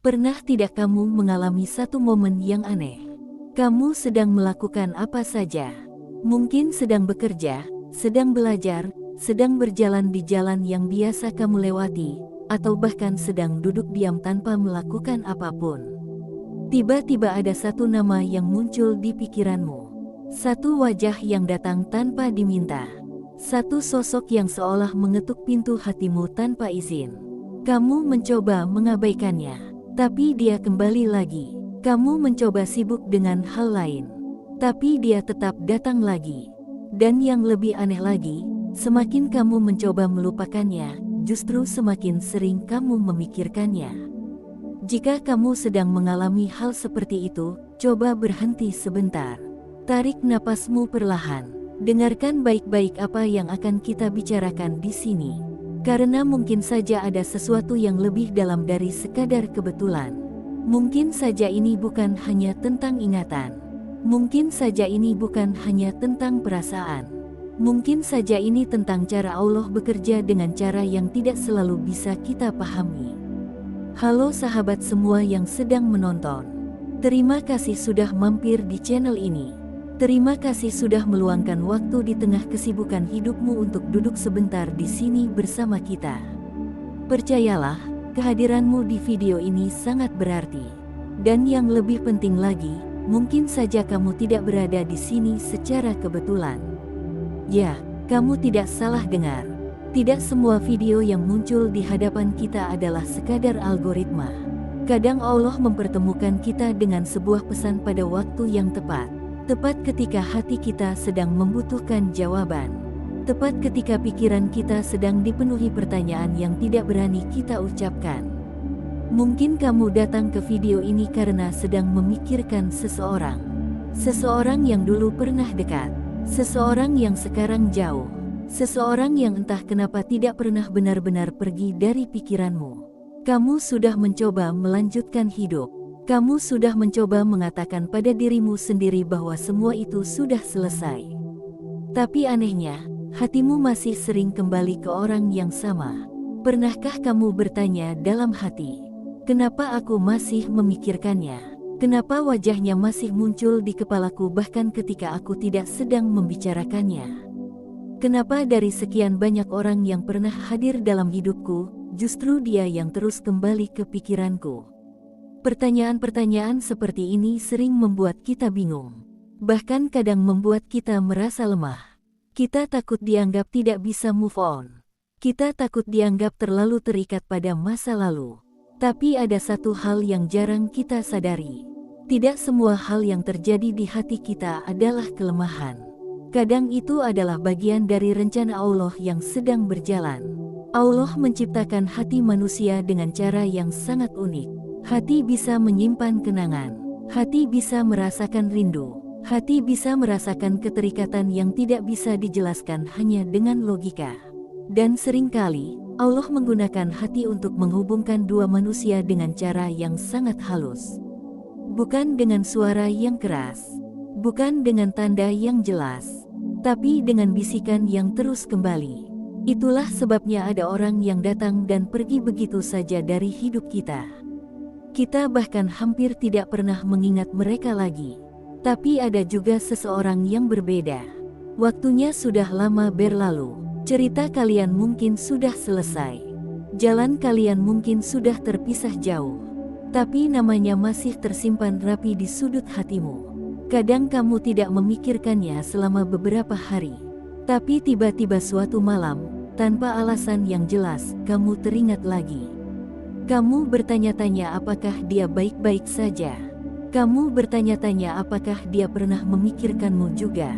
Pernah tidak kamu mengalami satu momen yang aneh? Kamu sedang melakukan apa saja? Mungkin sedang bekerja, sedang belajar, sedang berjalan di jalan yang biasa kamu lewati, atau bahkan sedang duduk diam tanpa melakukan apapun. Tiba-tiba ada satu nama yang muncul di pikiranmu. Satu wajah yang datang tanpa diminta. Satu sosok yang seolah mengetuk pintu hatimu tanpa izin. Kamu mencoba mengabaikannya, tapi dia kembali lagi. Kamu mencoba sibuk dengan hal lain, tapi dia tetap datang lagi. Dan yang lebih aneh lagi, semakin kamu mencoba melupakannya, justru semakin sering kamu memikirkannya. Jika kamu sedang mengalami hal seperti itu, coba berhenti sebentar. Tarik napasmu perlahan. Dengarkan baik-baik apa yang akan kita bicarakan di sini. Karena mungkin saja ada sesuatu yang lebih dalam dari sekadar kebetulan. Mungkin saja ini bukan hanya tentang ingatan. Mungkin saja ini bukan hanya tentang perasaan. Mungkin saja ini tentang cara Allah bekerja dengan cara yang tidak selalu bisa kita pahami. Halo sahabat semua yang sedang menonton. Terima kasih sudah mampir di channel ini. Terima kasih sudah meluangkan waktu di tengah kesibukan hidupmu untuk duduk sebentar di sini bersama kita. Percayalah, kehadiranmu di video ini sangat berarti. Dan yang lebih penting lagi, mungkin saja kamu tidak berada di sini secara kebetulan. Ya, kamu tidak salah dengar. Tidak semua video yang muncul di hadapan kita adalah sekadar algoritma. Kadang Allah mempertemukan kita dengan sebuah pesan pada waktu yang tepat. Tepat ketika hati kita sedang membutuhkan jawaban. Tepat ketika pikiran kita sedang dipenuhi pertanyaan yang tidak berani kita ucapkan. Mungkin kamu datang ke video ini karena sedang memikirkan seseorang. Seseorang yang dulu pernah dekat. Seseorang yang sekarang jauh. Seseorang yang entah kenapa tidak pernah benar-benar pergi dari pikiranmu. Kamu sudah mencoba melanjutkan hidup. Kamu sudah mencoba mengatakan pada dirimu sendiri bahwa semua itu sudah selesai. Tapi anehnya, hatimu masih sering kembali ke orang yang sama. Pernahkah kamu bertanya dalam hati, kenapa aku masih memikirkannya? Kenapa wajahnya masih muncul di kepalaku bahkan ketika aku tidak sedang membicarakannya? Kenapa dari sekian banyak orang yang pernah hadir dalam hidupku, justru dia yang terus kembali ke pikiranku? Pertanyaan-pertanyaan seperti ini sering membuat kita bingung. Bahkan kadang membuat kita merasa lemah. Kita takut dianggap tidak bisa move on. Kita takut dianggap terlalu terikat pada masa lalu. Tapi ada satu hal yang jarang kita sadari. Tidak semua hal yang terjadi di hati kita adalah kelemahan. Kadang itu adalah bagian dari rencana Allah yang sedang berjalan. Allah menciptakan hati manusia dengan cara yang sangat unik. Hati bisa menyimpan kenangan. Hati bisa merasakan rindu. Hati bisa merasakan keterikatan yang tidak bisa dijelaskan hanya dengan logika. Dan seringkali, Allah menggunakan hati untuk menghubungkan dua manusia dengan cara yang sangat halus. Bukan dengan suara yang keras. Bukan dengan tanda yang jelas. Tapi dengan bisikan yang terus kembali. Itulah sebabnya ada orang yang datang dan pergi begitu saja dari hidup kita. Kita bahkan hampir tidak pernah mengingat mereka lagi. Tapi ada juga seseorang yang berbeda. Waktunya sudah lama berlalu. Cerita kalian mungkin sudah selesai. Jalan kalian mungkin sudah terpisah jauh. Tapi namanya masih tersimpan rapi di sudut hatimu. Kadang kamu tidak memikirkannya selama beberapa hari. Tapi tiba-tiba suatu malam, tanpa alasan yang jelas, kamu teringat lagi. Kamu bertanya-tanya apakah dia baik-baik saja. Kamu bertanya-tanya apakah dia pernah memikirkanmu juga.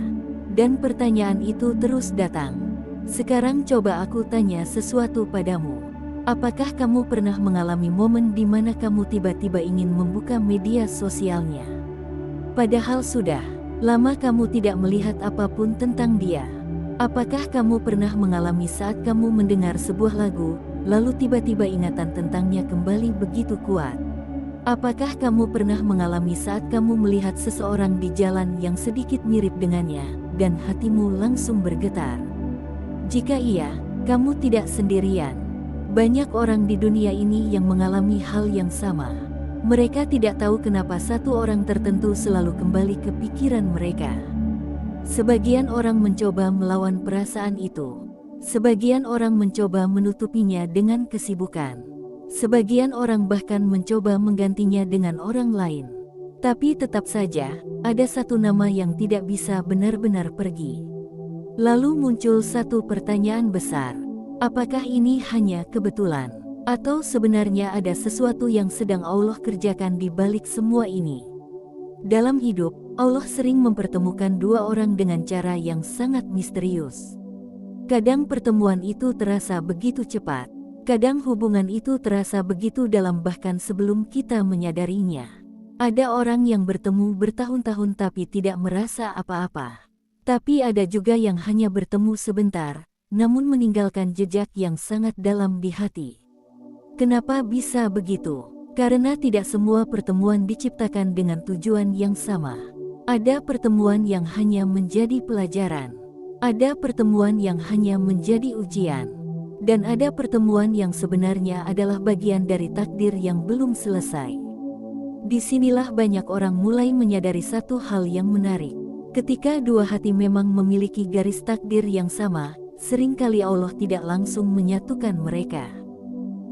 Dan pertanyaan itu terus datang. Sekarang coba aku tanya sesuatu padamu. Apakah kamu pernah mengalami momen di mana kamu tiba-tiba ingin membuka media sosialnya? Padahal sudah lama kamu tidak melihat apapun tentang dia. Apakah kamu pernah mengalami saat kamu mendengar sebuah lagu, lalu tiba-tiba ingatan tentangnya kembali begitu kuat? Apakah kamu pernah mengalami saat kamu melihat seseorang di jalan yang sedikit mirip dengannya, dan hatimu langsung bergetar? Jika iya, kamu tidak sendirian. Banyak orang di dunia ini yang mengalami hal yang sama. Mereka tidak tahu kenapa satu orang tertentu selalu kembali ke pikiran mereka. Sebagian orang mencoba melawan perasaan itu. Sebagian orang mencoba menutupinya dengan kesibukan. Sebagian orang bahkan mencoba menggantinya dengan orang lain. Tapi tetap saja, ada satu nama yang tidak bisa benar-benar pergi. Lalu muncul satu pertanyaan besar. Apakah ini hanya kebetulan? Atau sebenarnya ada sesuatu yang sedang Allah kerjakan di balik semua ini? Dalam hidup, Allah sering mempertemukan dua orang dengan cara yang sangat misterius. Kadang pertemuan itu terasa begitu cepat. Kadang hubungan itu terasa begitu dalam bahkan sebelum kita menyadarinya. Ada orang yang bertemu bertahun-tahun tapi tidak merasa apa-apa. Tapi ada juga yang hanya bertemu sebentar, namun meninggalkan jejak yang sangat dalam di hati. Kenapa bisa begitu? Karena tidak semua pertemuan diciptakan dengan tujuan yang sama. Ada pertemuan yang hanya menjadi pelajaran. Ada pertemuan yang hanya menjadi ujian. Dan ada pertemuan yang sebenarnya adalah bagian dari takdir yang belum selesai. Disinilah banyak orang mulai menyadari satu hal yang menarik. Ketika dua hati memang memiliki garis takdir yang sama, seringkali Allah tidak langsung menyatukan mereka.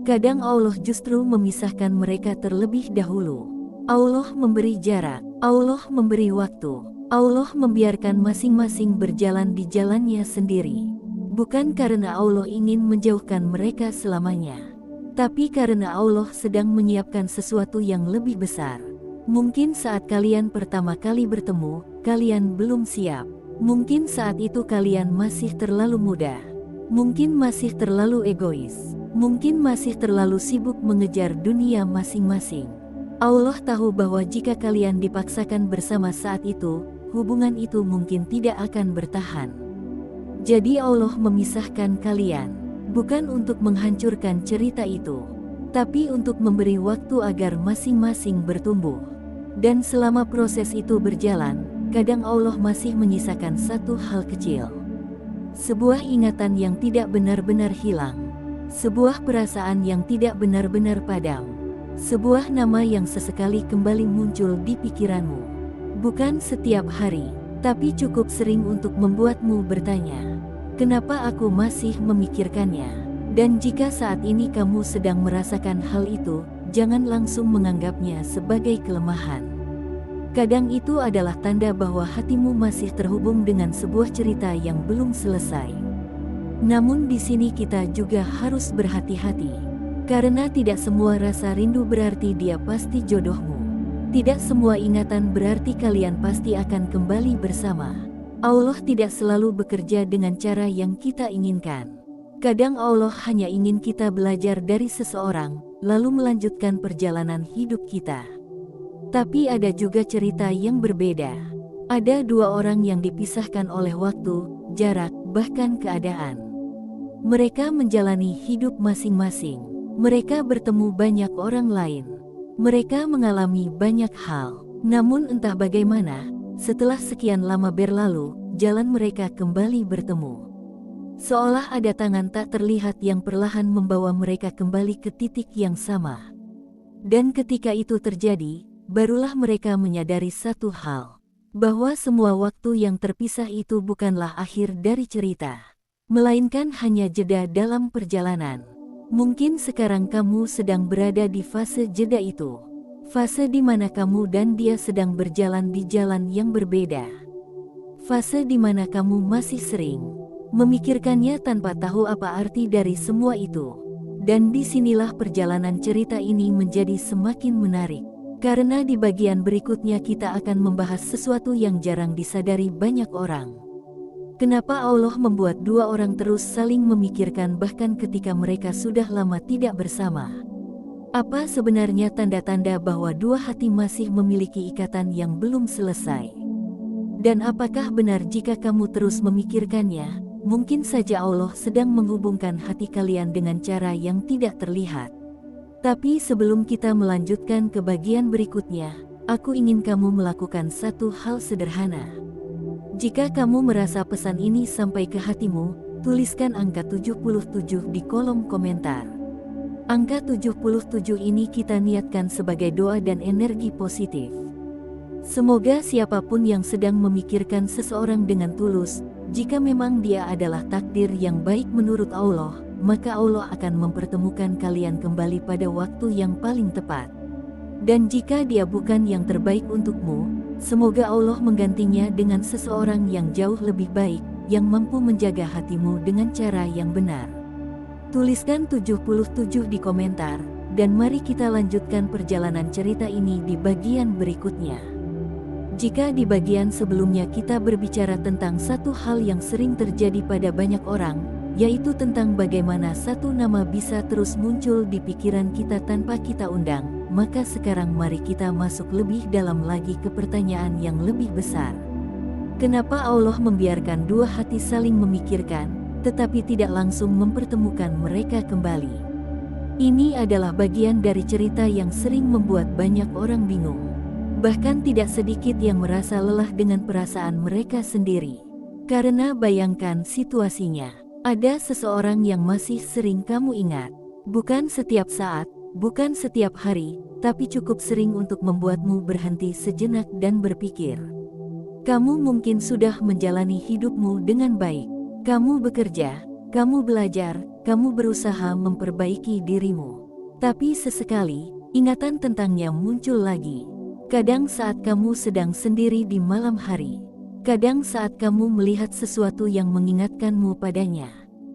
Kadang Allah justru memisahkan mereka terlebih dahulu. Allah memberi jarak, Allah memberi waktu, Allah membiarkan masing-masing berjalan di jalannya sendiri. Bukan karena Allah ingin menjauhkan mereka selamanya, tapi karena Allah sedang menyiapkan sesuatu yang lebih besar. Mungkin saat kalian pertama kali bertemu, kalian belum siap. Mungkin saat itu kalian masih terlalu muda. Mungkin masih terlalu egois. Mungkin masih terlalu sibuk mengejar dunia masing-masing. Allah tahu bahwa jika kalian dipaksakan bersama saat itu, hubungan itu mungkin tidak akan bertahan. Jadi Allah memisahkan kalian, bukan untuk menghancurkan cerita itu, tapi untuk memberi waktu agar masing-masing bertumbuh. Dan selama proses itu berjalan, kadang Allah masih menyisakan satu hal kecil. Sebuah ingatan yang tidak benar-benar hilang. Sebuah perasaan yang tidak benar-benar padam. Sebuah nama yang sesekali kembali muncul di pikiranmu. Bukan setiap hari, tapi cukup sering untuk membuatmu bertanya, kenapa aku masih memikirkannya? Dan jika saat ini kamu sedang merasakan hal itu, jangan langsung menganggapnya sebagai kelemahan. Kadang itu adalah tanda bahwa hatimu masih terhubung dengan sebuah cerita yang belum selesai. Namun di sini kita juga harus berhati-hati, karena tidak semua rasa rindu berarti dia pasti jodohmu. Tidak semua ingatan berarti kalian pasti akan kembali bersama. Allah tidak selalu bekerja dengan cara yang kita inginkan. Kadang Allah hanya ingin kita belajar dari seseorang, lalu melanjutkan perjalanan hidup kita. Tapi ada juga cerita yang berbeda. Ada dua orang yang dipisahkan oleh waktu, jarak, bahkan keadaan. Mereka menjalani hidup masing-masing. Mereka bertemu banyak orang lain. Mereka mengalami banyak hal. Namun entah bagaimana, setelah sekian lama berlalu, jalan mereka kembali bertemu. Seolah ada tangan tak terlihat yang perlahan membawa mereka kembali ke titik yang sama. Dan ketika itu terjadi, barulah mereka menyadari satu hal. Bahwa semua waktu yang terpisah itu bukanlah akhir dari cerita, melainkan hanya jeda dalam perjalanan. Mungkin sekarang kamu sedang berada di fase jeda itu. Fase di mana kamu dan dia sedang berjalan di jalan yang berbeda. Fase di mana kamu masih sering memikirkannya tanpa tahu apa arti dari semua itu. Dan disinilah perjalanan cerita ini menjadi semakin menarik. Karena di bagian berikutnya kita akan membahas sesuatu yang jarang disadari banyak orang. Kenapa Allah membuat dua orang terus saling memikirkan bahkan ketika mereka sudah lama tidak bersama? Apa sebenarnya tanda-tanda bahwa dua hati masih memiliki ikatan yang belum selesai? Dan apakah benar jika kamu terus memikirkannya, mungkin saja Allah sedang menghubungkan hati kalian dengan cara yang tidak terlihat? Tapi sebelum kita melanjutkan ke bagian berikutnya, aku ingin kamu melakukan satu hal sederhana. Jika kamu merasa pesan ini sampai ke hatimu, tuliskan angka 77 di kolom komentar. Angka 77 ini kita niatkan sebagai doa dan energi positif. Semoga siapapun yang sedang memikirkan seseorang dengan tulus, jika memang dia adalah takdir yang baik menurut Allah, maka Allah akan mempertemukan kalian kembali pada waktu yang paling tepat. Dan jika dia bukan yang terbaik untukmu, semoga Allah menggantinya dengan seseorang yang jauh lebih baik, yang mampu menjaga hatimu dengan cara yang benar. Tuliskan 77 di komentar, dan mari kita lanjutkan perjalanan cerita ini di bagian berikutnya. Jika di bagian sebelumnya kita berbicara tentang satu hal yang sering terjadi pada banyak orang, yaitu tentang bagaimana satu nama bisa terus muncul di pikiran kita tanpa kita undang, maka sekarang mari kita masuk lebih dalam lagi ke pertanyaan yang lebih besar. Kenapa Allah membiarkan dua hati saling memikirkan, tetapi tidak langsung mempertemukan mereka kembali? Ini adalah bagian dari cerita yang sering membuat banyak orang bingung. Bahkan tidak sedikit yang merasa lelah dengan perasaan mereka sendiri. Karena bayangkan situasinya, ada seseorang yang masih sering kamu ingat. Bukan setiap saat, bukan setiap hari, tapi cukup sering untuk membuatmu berhenti sejenak dan berpikir. Kamu mungkin sudah menjalani hidupmu dengan baik. Kamu bekerja, kamu belajar, kamu berusaha memperbaiki dirimu. Tapi sesekali, ingatan tentangnya muncul lagi. Kadang saat kamu sedang sendiri di malam hari. Kadang saat kamu melihat sesuatu yang mengingatkanmu padanya.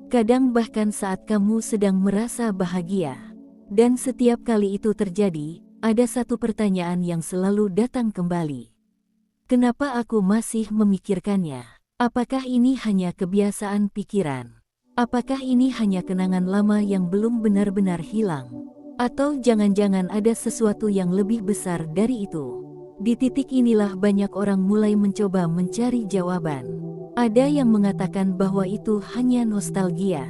Kadang bahkan saat kamu sedang merasa bahagia. Dan setiap kali itu terjadi, ada satu pertanyaan yang selalu datang kembali. Kenapa aku masih memikirkannya? Apakah ini hanya kebiasaan pikiran? Apakah ini hanya kenangan lama yang belum benar-benar hilang? Atau jangan-jangan ada sesuatu yang lebih besar dari itu? Di titik inilah banyak orang mulai mencoba mencari jawaban. Ada yang mengatakan bahwa itu hanya nostalgia.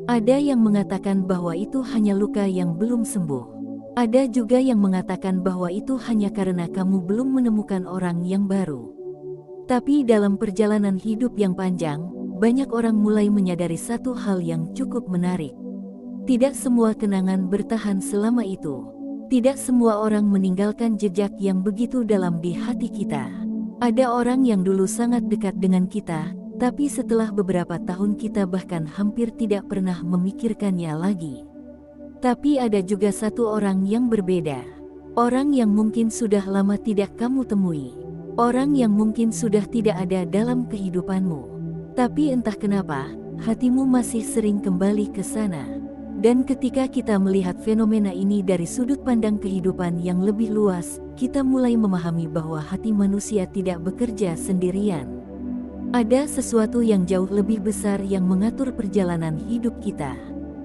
Ada yang mengatakan bahwa itu hanya luka yang belum sembuh. Ada juga yang mengatakan bahwa itu hanya karena kamu belum menemukan orang yang baru. Tapi dalam perjalanan hidup yang panjang, banyak orang mulai menyadari satu hal yang cukup menarik. Tidak semua kenangan bertahan selama itu. Tidak semua orang meninggalkan jejak yang begitu dalam di hati kita. Ada orang yang dulu sangat dekat dengan kita, tapi setelah beberapa tahun kita bahkan hampir tidak pernah memikirkannya lagi. Tapi ada juga satu orang yang berbeda. Orang yang mungkin sudah lama tidak kamu temui. Orang yang mungkin sudah tidak ada dalam kehidupanmu. Tapi entah kenapa, hatimu masih sering kembali ke sana. Dan ketika kita melihat fenomena ini dari sudut pandang kehidupan yang lebih luas, kita mulai memahami bahwa hati manusia tidak bekerja sendirian. Ada sesuatu yang jauh lebih besar yang mengatur perjalanan hidup kita.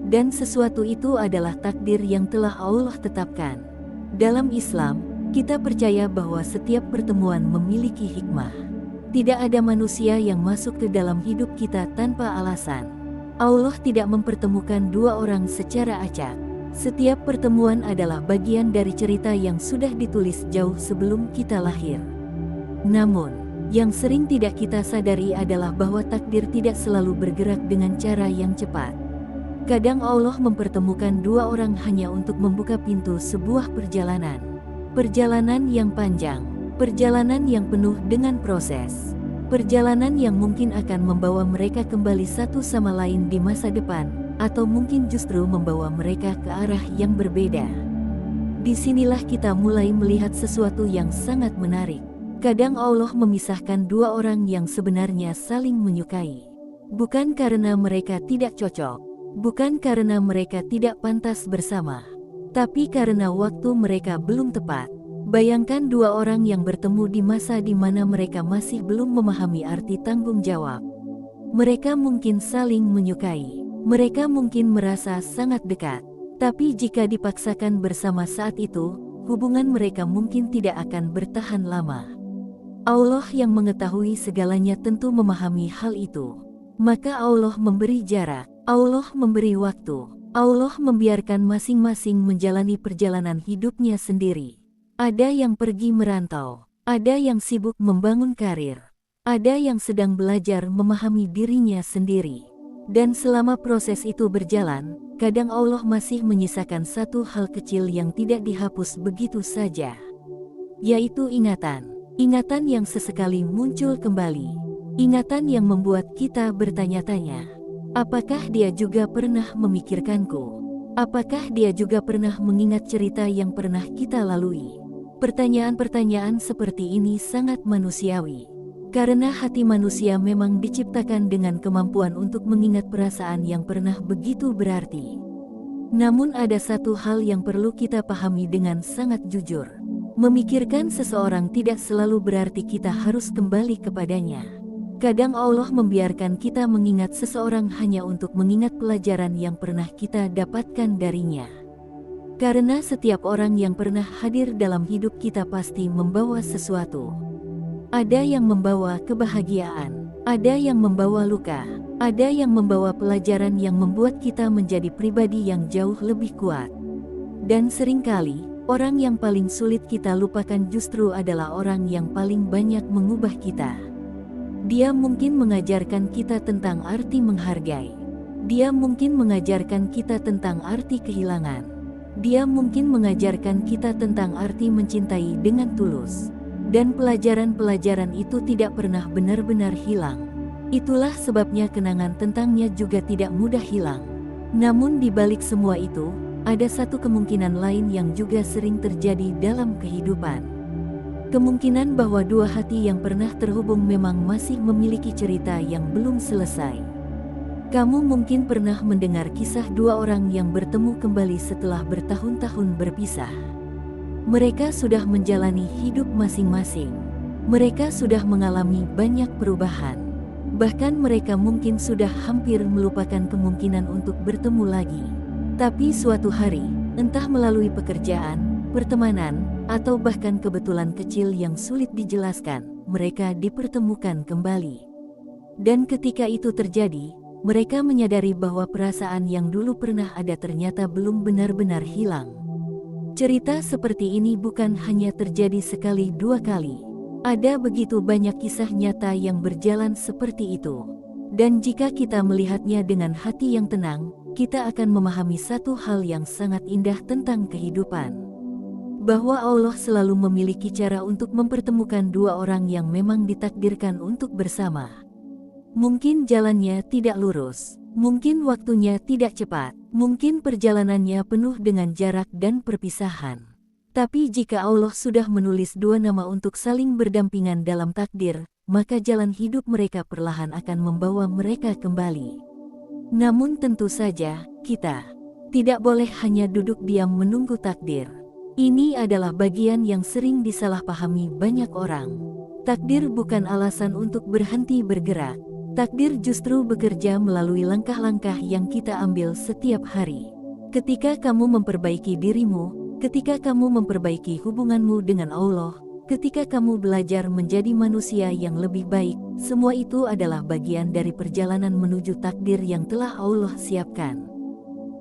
Dan sesuatu itu adalah takdir yang telah Allah tetapkan. Dalam Islam, kita percaya bahwa setiap pertemuan memiliki hikmah. Tidak ada manusia yang masuk ke dalam hidup kita tanpa alasan. Allah tidak mempertemukan dua orang secara acak. Setiap pertemuan adalah bagian dari cerita yang sudah ditulis jauh sebelum kita lahir. Namun, yang sering tidak kita sadari adalah bahwa takdir tidak selalu bergerak dengan cara yang cepat. Kadang Allah mempertemukan dua orang hanya untuk membuka pintu sebuah perjalanan. Perjalanan yang panjang, perjalanan yang penuh dengan proses. Perjalanan yang mungkin akan membawa mereka kembali satu sama lain di masa depan, atau mungkin justru membawa mereka ke arah yang berbeda. Disinilah kita mulai melihat sesuatu yang sangat menarik. Kadang Allah memisahkan dua orang yang sebenarnya saling menyukai. Bukan karena mereka tidak cocok, bukan karena mereka tidak pantas bersama, tapi karena waktu mereka belum tepat. Bayangkan dua orang yang bertemu di masa di mana mereka masih belum memahami arti tanggung jawab. Mereka mungkin saling menyukai, mereka mungkin merasa sangat dekat. Tapi jika dipaksakan bersama saat itu, hubungan mereka mungkin tidak akan bertahan lama. Allah yang mengetahui segalanya tentu memahami hal itu. Maka Allah memberi jarak, Allah memberi waktu, Allah membiarkan masing-masing menjalani perjalanan hidupnya sendiri. Ada yang pergi merantau, ada yang sibuk membangun karir, ada yang sedang belajar memahami dirinya sendiri. Dan selama proses itu berjalan, kadang Allah masih menyisakan satu hal kecil yang tidak dihapus begitu saja. Yaitu ingatan. Ingatan yang sesekali muncul kembali. Ingatan yang membuat kita bertanya-tanya. Apakah dia juga pernah memikirkanku? Apakah dia juga pernah mengingat cerita yang pernah kita lalui? Pertanyaan-pertanyaan seperti ini sangat manusiawi. Karena hati manusia memang diciptakan dengan kemampuan untuk mengingat perasaan yang pernah begitu berarti. Namun ada satu hal yang perlu kita pahami dengan sangat jujur. Memikirkan seseorang tidak selalu berarti kita harus kembali kepadanya. Kadang Allah membiarkan kita mengingat seseorang hanya untuk mengingat pelajaran yang pernah kita dapatkan darinya. Karena setiap orang yang pernah hadir dalam hidup kita pasti membawa sesuatu. Ada yang membawa kebahagiaan, ada yang membawa luka, ada yang membawa pelajaran yang membuat kita menjadi pribadi yang jauh lebih kuat. Dan seringkali, orang yang paling sulit kita lupakan justru adalah orang yang paling banyak mengubah kita. Dia mungkin mengajarkan kita tentang arti menghargai. Dia mungkin mengajarkan kita tentang arti kehilangan. Dia mungkin mengajarkan kita tentang arti mencintai dengan tulus. Dan pelajaran-pelajaran itu tidak pernah benar-benar hilang. Itulah sebabnya kenangan tentangnya juga tidak mudah hilang. Namun di balik semua itu, ada satu kemungkinan lain yang juga sering terjadi dalam kehidupan. Kemungkinan bahwa dua hati yang pernah terhubung memang masih memiliki cerita yang belum selesai. Kamu mungkin pernah mendengar kisah dua orang yang bertemu kembali setelah bertahun-tahun berpisah. Mereka sudah menjalani hidup masing-masing. Mereka sudah mengalami banyak perubahan. Bahkan mereka mungkin sudah hampir melupakan kemungkinan untuk bertemu lagi. Tapi suatu hari, entah melalui pekerjaan, pertemanan, atau bahkan kebetulan kecil yang sulit dijelaskan, mereka dipertemukan kembali. Dan ketika itu terjadi, mereka menyadari bahwa perasaan yang dulu pernah ada ternyata belum benar-benar hilang. Cerita seperti ini bukan hanya terjadi sekali dua kali. Ada begitu banyak kisah nyata yang berjalan seperti itu. Dan jika kita melihatnya dengan hati yang tenang, kita akan memahami satu hal yang sangat indah tentang kehidupan. Bahwa Allah selalu memiliki cara untuk mempertemukan dua orang yang memang ditakdirkan untuk bersama. Mungkin jalannya tidak lurus, mungkin waktunya tidak cepat, mungkin perjalanannya penuh dengan jarak dan perpisahan. Tapi jika Allah sudah menulis dua nama untuk saling berdampingan dalam takdir, maka jalan hidup mereka perlahan akan membawa mereka kembali. Namun tentu saja, kita tidak boleh hanya duduk diam menunggu takdir. Ini adalah bagian yang sering disalahpahami banyak orang. Takdir bukan alasan untuk berhenti bergerak. Takdir justru bekerja melalui langkah-langkah yang kita ambil setiap hari. Ketika kamu memperbaiki dirimu, ketika kamu memperbaiki hubunganmu dengan Allah, ketika kamu belajar menjadi manusia yang lebih baik, semua itu adalah bagian dari perjalanan menuju takdir yang telah Allah siapkan.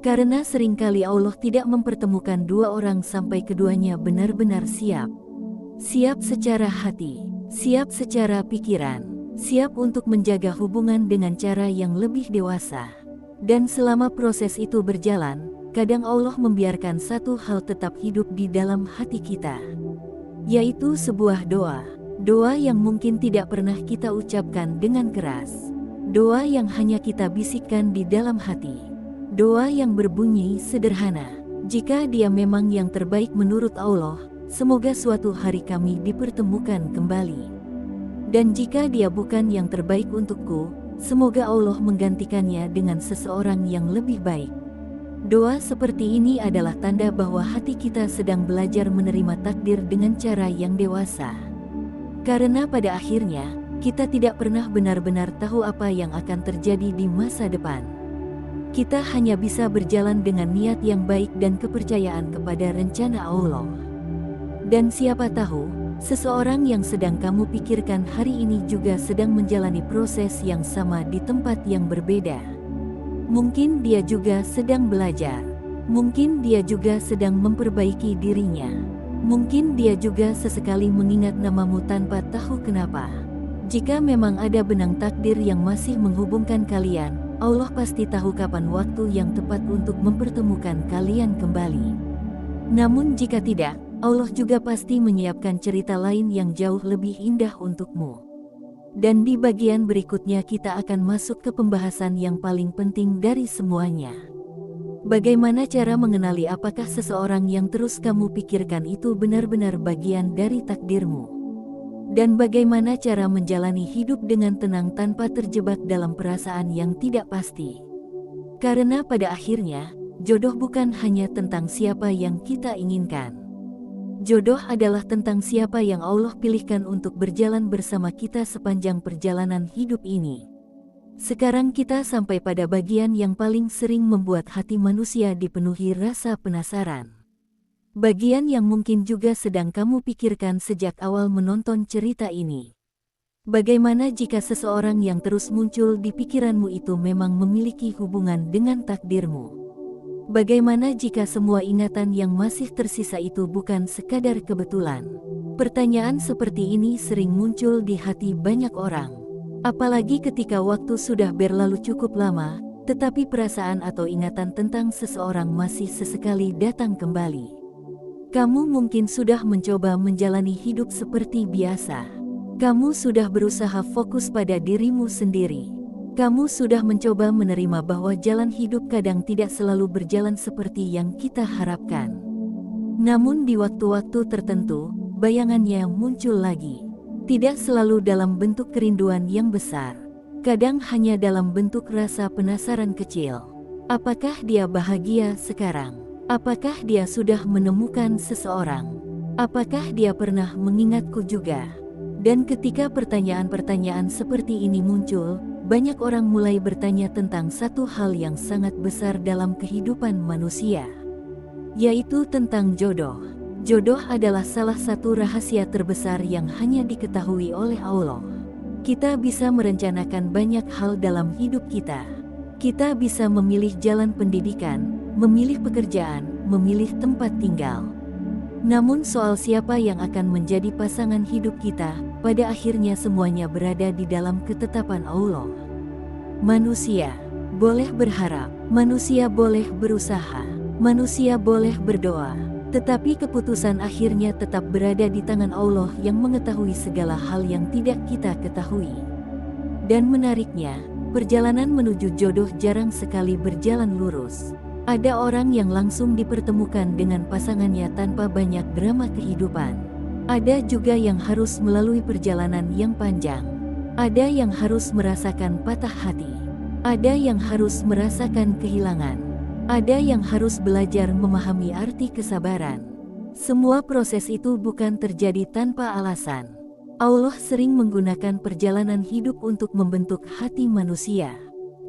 Karena seringkali Allah tidak mempertemukan dua orang sampai keduanya benar-benar siap. Siap secara hati, siap secara pikiran. Siap untuk menjaga hubungan dengan cara yang lebih dewasa. Dan selama proses itu berjalan, kadang Allah membiarkan satu hal tetap hidup di dalam hati kita. Yaitu sebuah doa. Doa yang mungkin tidak pernah kita ucapkan dengan keras. Doa yang hanya kita bisikkan di dalam hati. Doa yang berbunyi sederhana. Jika dia memang yang terbaik menurut Allah, semoga suatu hari kami dipertemukan kembali. Dan jika dia bukan yang terbaik untukku, semoga Allah menggantikannya dengan seseorang yang lebih baik. Doa seperti ini adalah tanda bahwa hati kita sedang belajar menerima takdir dengan cara yang dewasa. Karena pada akhirnya, kita tidak pernah benar-benar tahu apa yang akan terjadi di masa depan. Kita hanya bisa berjalan dengan niat yang baik dan kepercayaan kepada rencana Allah. Dan siapa tahu, seseorang yang sedang kamu pikirkan hari ini juga sedang menjalani proses yang sama di tempat yang berbeda. Mungkin dia juga sedang belajar. Mungkin dia juga sedang memperbaiki dirinya. Mungkin dia juga sesekali mengingat namamu tanpa tahu kenapa. Jika memang ada benang takdir yang masih menghubungkan kalian, Allah pasti tahu kapan waktu yang tepat untuk mempertemukan kalian kembali. Namun jika tidak, Allah juga pasti menyiapkan cerita lain yang jauh lebih indah untukmu. Dan di bagian berikutnya kita akan masuk ke pembahasan yang paling penting dari semuanya. Bagaimana cara mengenali apakah seseorang yang terus kamu pikirkan itu benar-benar bagian dari takdirmu? Dan bagaimana cara menjalani hidup dengan tenang tanpa terjebak dalam perasaan yang tidak pasti? Karena pada akhirnya, jodoh bukan hanya tentang siapa yang kita inginkan. Jodoh adalah tentang siapa yang Allah pilihkan untuk berjalan bersama kita sepanjang perjalanan hidup ini. Sekarang kita sampai pada bagian yang paling sering membuat hati manusia dipenuhi rasa penasaran. Bagian yang mungkin juga sedang kamu pikirkan sejak awal menonton cerita ini. Bagaimana jika seseorang yang terus muncul di pikiranmu itu memang memiliki hubungan dengan takdirmu? Bagaimana jika semua ingatan yang masih tersisa itu bukan sekadar kebetulan? Pertanyaan seperti ini sering muncul di hati banyak orang. Apalagi ketika waktu sudah berlalu cukup lama, tetapi perasaan atau ingatan tentang seseorang masih sesekali datang kembali. Kamu mungkin sudah mencoba menjalani hidup seperti biasa. Kamu sudah berusaha fokus pada dirimu sendiri. Kamu sudah mencoba menerima bahwa jalan hidup kadang tidak selalu berjalan seperti yang kita harapkan. Namun di waktu-waktu tertentu, bayangannya muncul lagi. Tidak selalu dalam bentuk kerinduan yang besar. Kadang hanya dalam bentuk rasa penasaran kecil. Apakah dia bahagia sekarang? Apakah dia sudah menemukan seseorang? Apakah dia pernah mengingatku juga? Dan ketika pertanyaan-pertanyaan seperti ini muncul, banyak orang mulai bertanya tentang satu hal yang sangat besar dalam kehidupan manusia, yaitu tentang jodoh. Jodoh adalah salah satu rahasia terbesar yang hanya diketahui oleh Allah. Kita bisa merencanakan banyak hal dalam hidup kita. Kita bisa memilih jalan pendidikan, memilih pekerjaan, memilih tempat tinggal. Namun soal siapa yang akan menjadi pasangan hidup kita, pada akhirnya semuanya berada di dalam ketetapan Allah. Manusia boleh berharap, manusia boleh berusaha, manusia boleh berdoa, tetapi keputusan akhirnya tetap berada di tangan Allah yang mengetahui segala hal yang tidak kita ketahui. Dan menariknya, perjalanan menuju jodoh jarang sekali berjalan lurus. Ada orang yang langsung dipertemukan dengan pasangannya tanpa banyak drama kehidupan. Ada juga yang harus melalui perjalanan yang panjang. Ada yang harus merasakan patah hati. Ada yang harus merasakan kehilangan. Ada yang harus belajar memahami arti kesabaran. Semua proses itu bukan terjadi tanpa alasan. Allah sering menggunakan perjalanan hidup untuk membentuk hati manusia.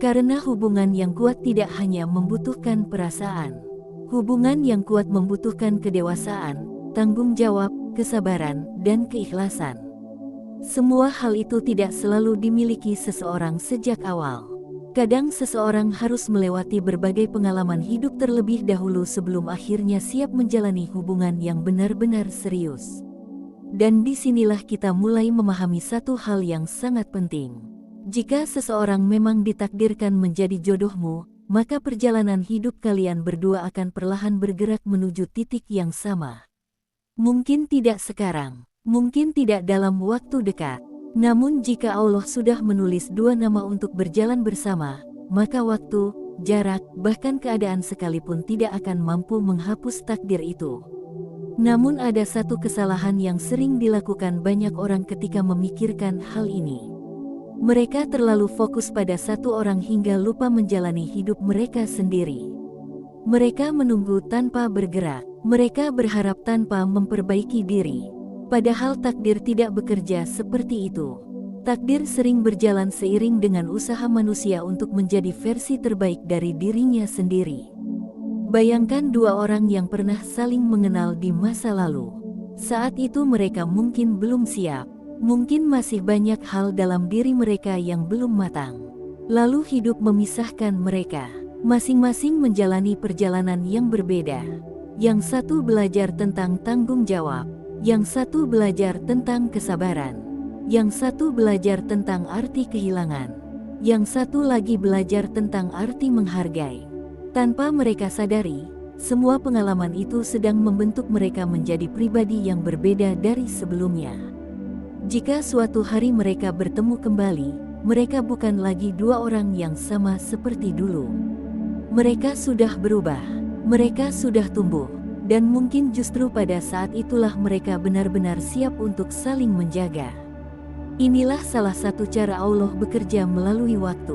Karena hubungan yang kuat tidak hanya membutuhkan perasaan. Hubungan yang kuat membutuhkan kedewasaan, tanggung jawab, kesabaran, dan keikhlasan. Semua hal itu tidak selalu dimiliki seseorang sejak awal. Kadang seseorang harus melewati berbagai pengalaman hidup terlebih dahulu sebelum akhirnya siap menjalani hubungan yang benar-benar serius. Dan disinilah kita mulai memahami satu hal yang sangat penting. Jika seseorang memang ditakdirkan menjadi jodohmu, maka perjalanan hidup kalian berdua akan perlahan bergerak menuju titik yang sama. Mungkin tidak sekarang, mungkin tidak dalam waktu dekat. Namun jika Allah sudah menulis dua nama untuk berjalan bersama, maka waktu, jarak, bahkan keadaan sekalipun tidak akan mampu menghapus takdir itu. Namun ada satu kesalahan yang sering dilakukan banyak orang ketika memikirkan hal ini. Mereka terlalu fokus pada satu orang hingga lupa menjalani hidup mereka sendiri. Mereka menunggu tanpa bergerak. Mereka berharap tanpa memperbaiki diri. Padahal takdir tidak bekerja seperti itu. Takdir sering berjalan seiring dengan usaha manusia untuk menjadi versi terbaik dari dirinya sendiri. Bayangkan dua orang yang pernah saling mengenal di masa lalu. Saat itu mereka mungkin belum siap. Mungkin masih banyak hal dalam diri mereka yang belum matang. Lalu hidup memisahkan mereka. Masing-masing menjalani perjalanan yang berbeda. Yang satu belajar tentang tanggung jawab. Yang satu belajar tentang kesabaran. Yang satu belajar tentang arti kehilangan. yang satu lagi belajar tentang arti menghargai. Tanpa mereka sadari, semua pengalaman itu sedang membentuk mereka menjadi pribadi yang berbeda dari sebelumnya. Jika suatu hari mereka bertemu kembali, mereka bukan lagi dua orang yang sama seperti dulu. Mereka sudah berubah, mereka sudah tumbuh. Dan mungkin justru pada saat itulah mereka benar-benar siap untuk saling menjaga. Inilah salah satu cara Allah bekerja melalui waktu.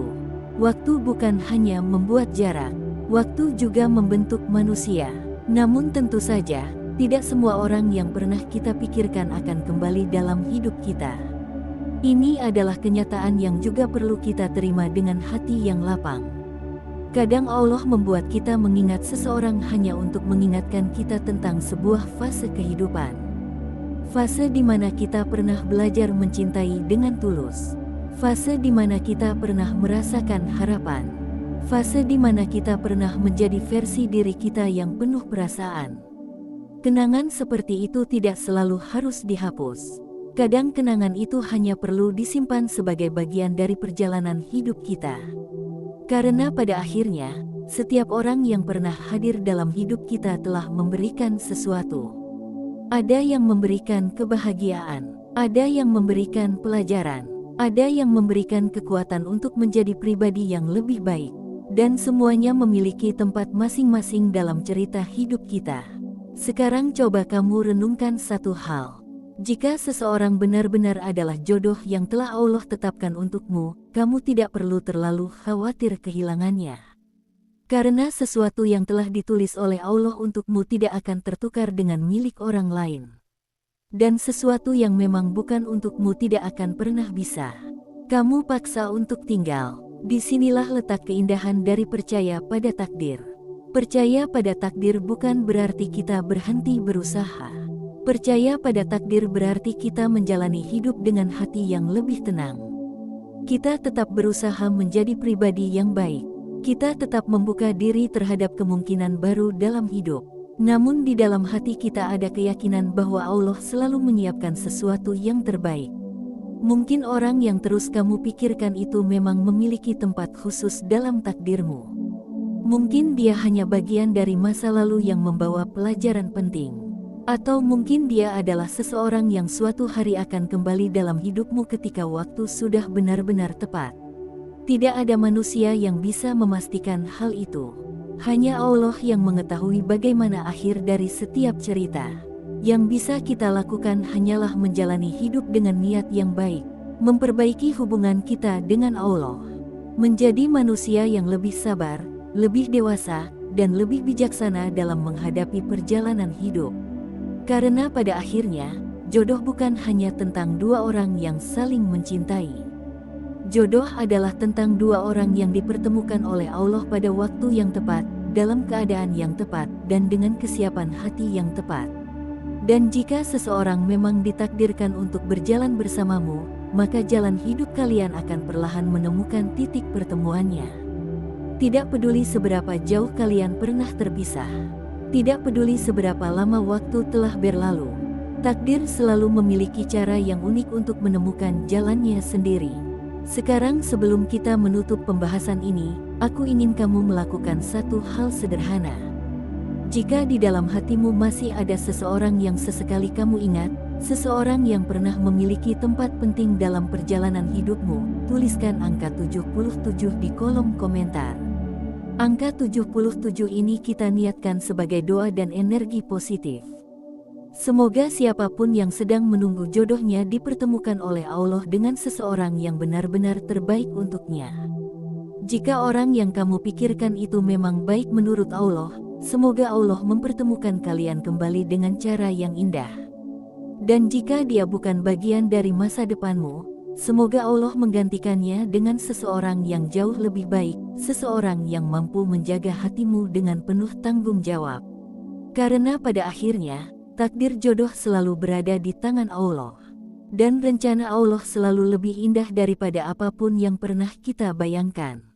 Waktu bukan hanya membuat jarak, waktu juga membentuk manusia. Namun tentu saja, tidak semua orang yang pernah kita pikirkan akan kembali dalam hidup kita. Ini adalah kenyataan yang juga perlu kita terima dengan hati yang lapang. Kadang Allah membuat kita mengingat seseorang hanya untuk mengingatkan kita tentang sebuah fase kehidupan. Fase di mana kita pernah belajar mencintai dengan tulus. Fase di mana kita pernah merasakan harapan. Fase di mana kita pernah menjadi versi diri kita yang penuh perasaan. Kenangan seperti itu tidak selalu harus dihapus. Kadang kenangan itu hanya perlu disimpan sebagai bagian dari perjalanan hidup kita. Karena pada akhirnya, setiap orang yang pernah hadir dalam hidup kita telah memberikan sesuatu. Ada yang memberikan kebahagiaan, ada yang memberikan pelajaran, ada yang memberikan kekuatan untuk menjadi pribadi yang lebih baik, dan semuanya memiliki tempat masing-masing dalam cerita hidup kita. Sekarang coba kamu renungkan satu hal. Jika seseorang benar-benar adalah jodoh yang telah Allah tetapkan untukmu, kamu tidak perlu terlalu khawatir kehilangannya. Karena sesuatu yang telah ditulis oleh Allah untukmu tidak akan tertukar dengan milik orang lain. Dan sesuatu yang memang bukan untukmu tidak akan pernah bisa kamu paksa untuk tinggal. Disinilah letak keindahan dari percaya pada takdir. Percaya pada takdir bukan berarti kita berhenti berusaha. Percaya pada takdir berarti kita menjalani hidup dengan hati yang lebih tenang. Kita tetap berusaha menjadi pribadi yang baik. Kita tetap membuka diri terhadap kemungkinan baru dalam hidup. Namun di dalam hati kita ada keyakinan bahwa Allah selalu menyiapkan sesuatu yang terbaik. Mungkin orang yang terus kamu pikirkan itu memang memiliki tempat khusus dalam takdirmu. Mungkin dia hanya bagian dari masa lalu yang membawa pelajaran penting. Atau mungkin dia adalah seseorang yang suatu hari akan kembali dalam hidupmu ketika waktu sudah benar-benar tepat. Tidak ada manusia yang bisa memastikan hal itu. Hanya Allah yang mengetahui bagaimana akhir dari setiap cerita. Yang bisa kita lakukan hanyalah menjalani hidup dengan niat yang baik, memperbaiki hubungan kita dengan Allah, menjadi manusia yang lebih sabar, lebih dewasa, dan lebih bijaksana dalam menghadapi perjalanan hidup. Karena pada akhirnya, jodoh bukan hanya tentang dua orang yang saling mencintai. Jodoh adalah tentang dua orang yang dipertemukan oleh Allah pada waktu yang tepat, dalam keadaan yang tepat, dan dengan kesiapan hati yang tepat. Dan jika seseorang memang ditakdirkan untuk berjalan bersamamu, maka jalan hidup kalian akan perlahan menemukan titik pertemuannya. Tidak peduli seberapa jauh kalian pernah terpisah. Tidak peduli seberapa lama waktu telah berlalu, takdir selalu memiliki cara yang unik untuk menemukan jalannya sendiri. Sekarang sebelum kita menutup pembahasan ini, aku ingin kamu melakukan satu hal sederhana. Jika di dalam hatimu masih ada seseorang yang sesekali kamu ingat, seseorang yang pernah memiliki tempat penting dalam perjalanan hidupmu, tuliskan angka 77 di kolom komentar. Angka 77 ini kita niatkan sebagai doa dan energi positif. Semoga siapapun yang sedang menunggu jodohnya dipertemukan oleh Allah dengan seseorang yang benar-benar terbaik untuknya. Jika orang yang kamu pikirkan itu memang baik menurut Allah, semoga Allah mempertemukan kalian kembali dengan cara yang indah. Dan jika dia bukan bagian dari masa depanmu, semoga Allah menggantikannya dengan seseorang yang jauh lebih baik, seseorang yang mampu menjaga hatimu dengan penuh tanggung jawab. Karena pada akhirnya, takdir jodoh selalu berada di tangan Allah. Dan rencana Allah selalu lebih indah daripada apapun yang pernah kita bayangkan.